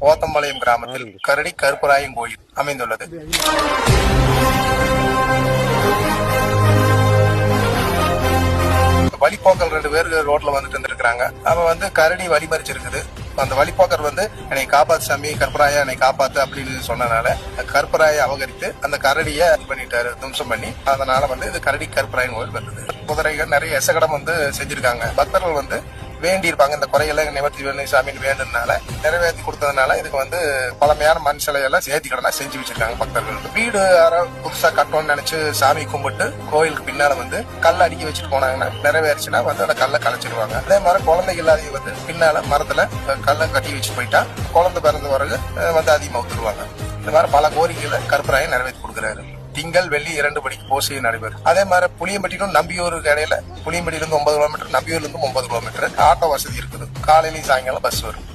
ஓத்தம்பாளையம் கிராமத்தில் கரடி கருப்பராயன் கோயில் அமைந்துள்ளது. வழிபோக்கல் 2 பேர் ரோட்ல வந்துட்டு இருந்திருக்காங்க. அவ கரடி வழிமறிச்சிருக்குது. அந்த வழிபோக்கர் என்னை காப்பாத்து சாமி, கருப்பராயா என்னை காப்பாத்து அப்படின்னு சொன்னனால கருப்பராயை அபகரித்து அந்த கரடியை பண்ணிட்டாரு, தும்சம் பண்ணி. அதனால இது கரடி கருப்பராயன் கோயில் வந்தது. குதிரைகள் நிறைய எசகடம் செஞ்சிருக்காங்க. பக்தர்கள் வேண்டி இருப்பாங்க, இந்த குறையெல்லாம் நிவர்த்தி வேணும் சாமின்னு வேணும்னால நிறைவேற்றி கொடுத்ததுனால இதுக்கு பழமையான மண் சிலையெல்லாம் சேர்த்தி கடனா செஞ்சு வச்சிருக்காங்க பக்தர்கள். வீடு புதுசா கட்டணும்னு நினைச்சு சாமி கும்பிட்டு கோயிலுக்கு பின்னால கல் அடுக்கி வச்சுட்டு போனாங்கன்னா நிறைவேறிச்சுன்னா அந்த கல்லை கலைச்சிடுவாங்க. அதே மாதிரி குழந்தைகள் இல்லாத பின்னால மரத்துல கல்லை கட்டி வச்சு போயிட்டா குழந்தை பிறந்த பிறகு அதிகமாக ஊத்துருவாங்க. இந்த மாதிரி பல கோரிக்கைகளை கருப்பராயன் நிறைவேற்றி கொடுக்குறாரு. திங்கள் வெள்ளி 2 மணிக்கு பூசை நடைபெறும். அதே மாதிரி புளியம்பட்டியிலும் நம்பியூருக்கு இடையில புளியம்பட்டியிலிருந்து 9 கிலோமீட்டர், நம்பியூர்ல இருந்து 9 கிலோமீட்டர் ஆட்டோ வசதி இருக்குது. காலையிலையும் சாயங்காலம் பஸ் வரும்.